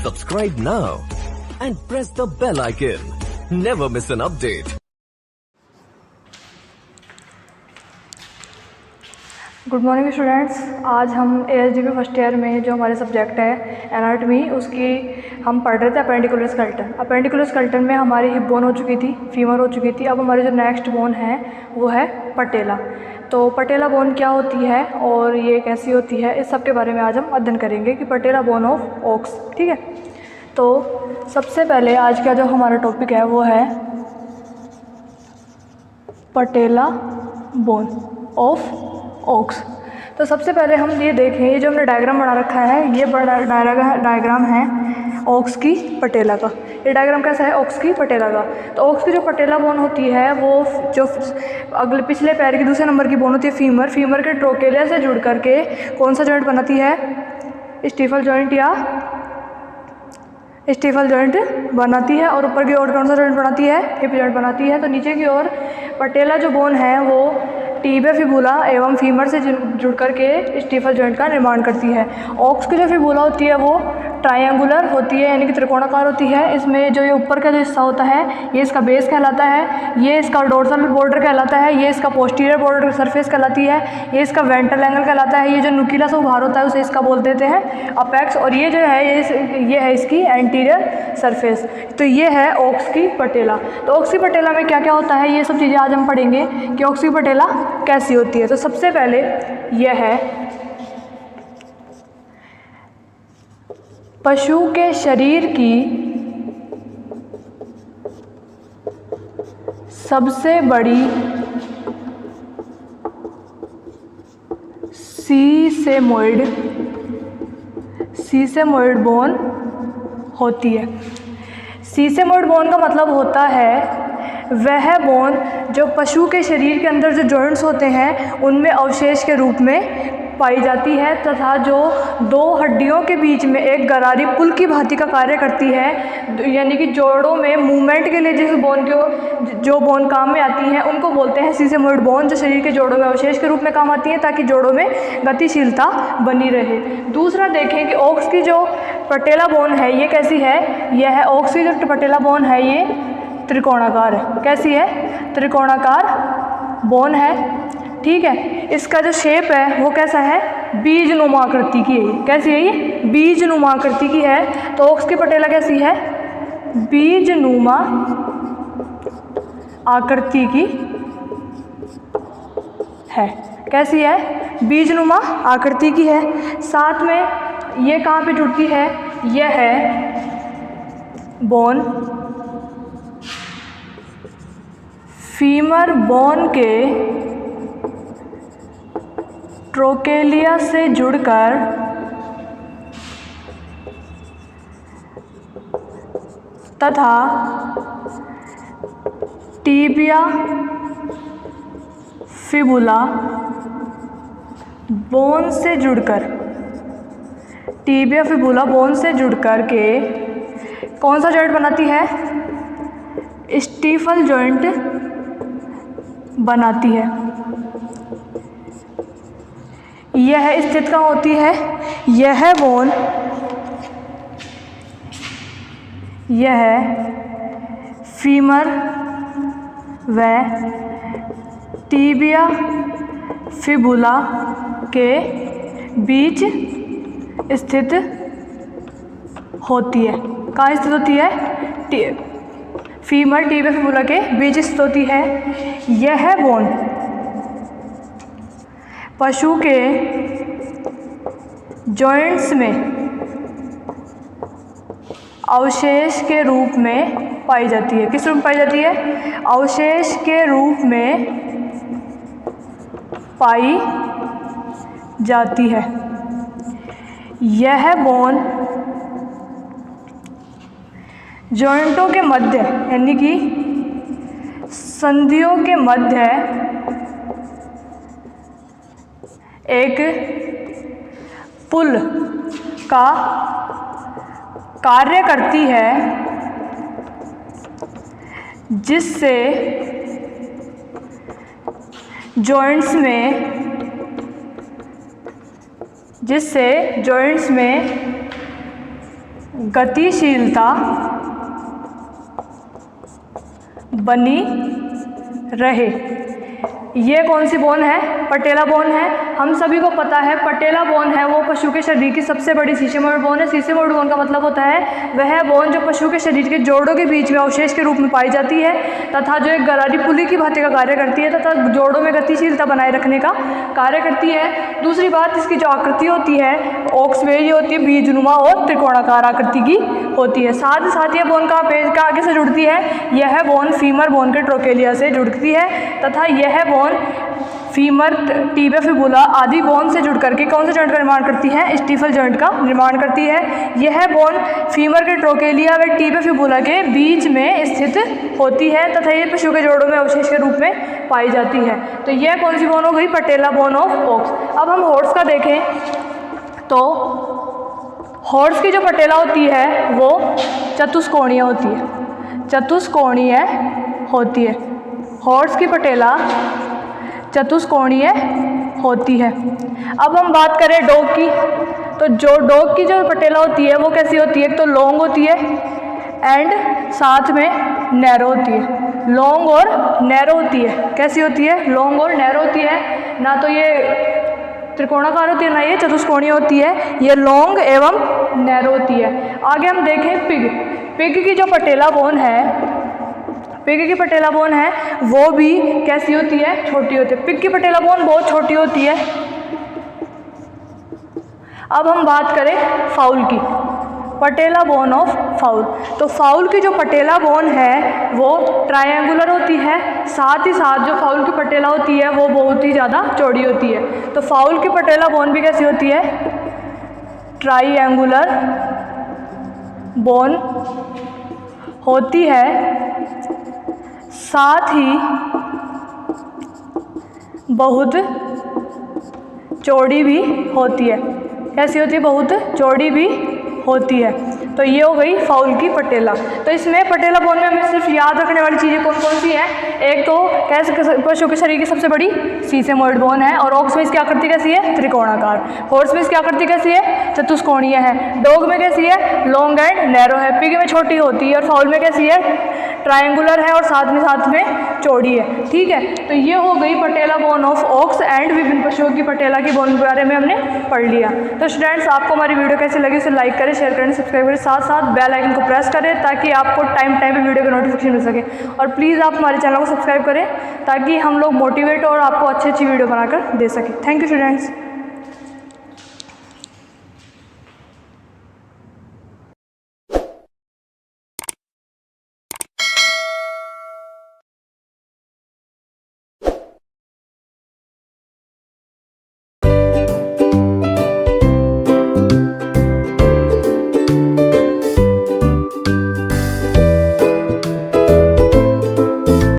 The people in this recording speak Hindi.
Subscribe now and press the bell icon. Never miss an update. Good morning students. आज हम ASDP फर्स्ट ईयर में जो हमारे सब्जेक्ट है एनाटॉमी, उसकी हम पढ़ रहे थे अपेंडिकुलर स्केलेटन। अपेंडिकुलर स्केलेटन में हमारी हिप बोन हो चुकी थी, फीमर हो चुकी थी। अब हमारी जो नेक्स्ट बोन है वो है पटेला। तो पटेला बोन क्या होती है और ये कैसी होती है, इस सब के बारे में आज हम अध्ययन करेंगे कि पटेला बोन ऑफ ओक्स। ठीक है, तो सबसे पहले आज का जो हमारा टॉपिक है वो है पटेला बोन ऑफ ओक्स। तो सबसे पहले हम ये देखें, ये जो हमने डायग्राम बना रखा है, ये बड़ा डायग्राम है ओक्स की पटेला का। ये डायग्राम कैसा है? ओक्स की पटेला का। तो ओक्स की जो पटेला बोन होती है वो जो अगले पिछले पैर की दूसरे नंबर की बोन होती है फीमर। फीमर के ट्रोकेलिया से जुड़ करके कौन सा जॉइंट बनाती है? स्टीफल जॉइंट या स्टीफल जॉइंट बनाती है। और ऊपर की ओर कौन सा जॉइंट बनाती है? हिप जॉइंट बनाती है। तो नीचे की ओर पटेला जो बोन है वो टिबिया फिबुला एवं फीमर से जुड़ करके स्टीफल जॉइंट का निर्माण करती है। ओक्स की जो फिबुला होती है वो ट्रायंगुलर होती है, यानी कि त्रिकोणाकार होती है। इसमें जो ये ऊपर का जो हिस्सा होता है ये इसका बेस कहलाता है, ये इसका डोर्सल बॉर्डर कहलाता है, ये इसका पोस्टीरियर बॉर्डर सरफेस कहलाती है, ये इसका वेंट्रल एंगल कहलाता है, ये जो नुकीला सा उभार होता है उसे इसका बोल देते हैं अपेक्स, और ये जो है ये है इसकी एंटीरियर सरफेस। तो ये है ओक्स की पटेला। तो ओक्स की पटेला में क्या क्या होता है ये सब चीज़ें आज हम पढ़ेंगे कि ओक्स की पटेला कैसी होती है। तो सबसे पहले यह है पशु के शरीर की सबसे बड़ी सीसेमोइड बोन होती है। सीसेमोइड बोन का मतलब होता है वह बोन जो पशु के शरीर के अंदर जो जॉइंट्स होते हैं उनमें अवशेष के रूप में पाई जाती है, तथा जो दो हड्डियों के बीच में एक गरारी पुल की भांति का कार्य करती है, यानी कि जोड़ों में मूवमेंट के लिए जो बोन काम में आती हैं उनको बोलते हैं सीसेमोइड बोन, जो शरीर के जोड़ों में अवशेष के रूप में काम आती हैं ताकि जोड़ों में गतिशीलता बनी रहे। दूसरा देखें कि ओक्स की जो पटेला बोन है ये कैसी है? यह है ओक्स की जो पटेला बोन है ये त्रिकोणाकार है। कैसी है? त्रिकोणाकार बोन है। ठीक है, इसका जो शेप है वो कैसा है? बीजनुमा आकृति की है। कैसी है ये? बीजनुमा आकृति की है। तो ओक्स की पटेला कैसी है? बीजनुमा आकृति की है। कैसी है? बीजनुमा आकृति की है। साथ में ये कहाँ पे जुड़ती है? यह है बोन फीमर बोन के ट्रोकेलिया से जुड़कर तथा टिबिया फिबुला बोन से जुड़कर के कौन सा जॉइंट बनाती है? स्टीफल जॉइंट बनाती है। यह स्थित कहाँ होती है? यह बोन फीमर व टिबिया फिबुला के बीच स्थित होती है। कहाँ स्थित होती है? फीमर टिबिया फिबुला के बीच स्थित होती है। यह बोन पशु के जॉइंट्स में अवशेष के रूप में पाई जाती है। किस रूप में पाई जाती है? अवशेष के रूप में पाई जाती है। यह बोन जॉइंटों के मध्य यानी कि संधियों के मध्य एक पुल का कार्य करती है, जिससे जॉइंट्स गतिशीलता बनी रहे। ये कौन सी बोन है? पटेला बोन है। हम सभी को पता है पटेला बोन है वो पशु के शरीर की सबसे बड़ी सीसेमोइड बोन है। सीसेमोइड बोन का मतलब होता है वह बोन जो पशु के शरीर के जोड़ों के बीच में अवशेष के रूप में पाई जाती है तथा जो एक गरारी पुली की भांति का कार्य करती है तथा जोड़ों में गतिशीलता बनाए रखने का कार्य करती है। दूसरी बात, इसकी जो आकृति होती है ऑक्स वे ये होती है बीजनुमा और त्रिकोणाकार आकृति की होती है। साथ ही साथ यह बोन का पेज का आगे से जुड़ती है। यह बोन फीमर बोन के ट्रोकेलिया से जुड़ती है तथा यह बोन फीमर, टीबिया, फिबुला आदि बोन से जुड़ करके कौन से जॉइंट का निर्माण करती है? स्टीफल जॉइंट का निर्माण करती है। यह बोन फीमर के ट्रोकेलिया व टीबिया, फिबुला के बीच में स्थित होती है तथा ये पशु के जोड़ों में अवशेष के रूप में पाई जाती है। तो यह कौन सी बोन हो गई? पटेला बोन ऑफ ऑक्स। अब हम हॉर्स का देखें तो हॉर्स की जो पटेला होती है वो चतुष्कोणीय होती है। चतुष्कोणीय होती है। हॉर्स की पटेला चतुष्कोणीय होती है। अब हम बात करें डॉग की तो जो डॉग की जो पटेला होती है वो कैसी होती है? एक तो लॉन्ग होती है एंड साथ में नैरो होती है। लॉन्ग और नैरो होती है। कैसी होती है? लॉन्ग और नैरो होती है। ना तो ये त्रिकोणाकार होती है ना ये चतुष्कोणीय होती है। ये लॉन्ग एवं नैरो होती है। आगे हम देखें पिग। पिग की जो पटेला बोन है, पिग की पटेला बोन है वो भी कैसी होती है? छोटी होती है। पिग की पटेला बोन बहुत छोटी होती है। अब हम बात करें फाउल की, पटेला बोन ऑफ फाउल। तो फाउल की जो पटेला बोन है वो ट्रायंगुलर होती है। साथ ही साथ जो फाउल की पटेला होती है वो बहुत ही ज़्यादा चौड़ी होती है। तो फाउल की पटेला बोन भी कैसी होती है? ट्रायंगुलर बोन होती है। साथ ही बहुत चौड़ी भी होती है। कैसी होती है? बहुत चौड़ी भी होती है। तो ये हो गई फाउल की पटेला। तो इसमें पटेला बोन में हमें सिर्फ याद रखने वाली चीज़ें कौन कौन सी हैं? एक तो कैसे पशु के शरीर की सबसे बड़ी सीसेमोइड बोन है और ऑक्स में इसकी आकृति कैसी है? त्रिकोणाकार। हॉर्स में इसकी आकृति कैसी है? चतुष्कोणीय है। डॉग में कैसी है? लॉन्ग एंड नैरो है। पिग में छोटी होती है और फाउल में कैसी है? ट्रायंगुलर है और साथ में चौड़ी है। ठीक है, तो ये हो गई पटेला बोन ऑफ ऑक्स एंड विभिन्न पशुओं की पटेला की बोन के बारे में हमने पढ़ लिया। तो स्टूडेंट्स, आपको हमारी वीडियो कैसी लगी उसे लाइक करें, शेयर करें, सब्सक्राइब करें, साथ साथ बेल आइकन को प्रेस करें ताकि आपको टाइम पे वीडियो का नोटिफिकेशन मिल सके। और प्लीज़ आप हमारे चैनल को सब्सक्राइब करें ताकि हम लोग मोटिवेट और आपको अच्छी वीडियो बनाकर दे सकें। Thank you students.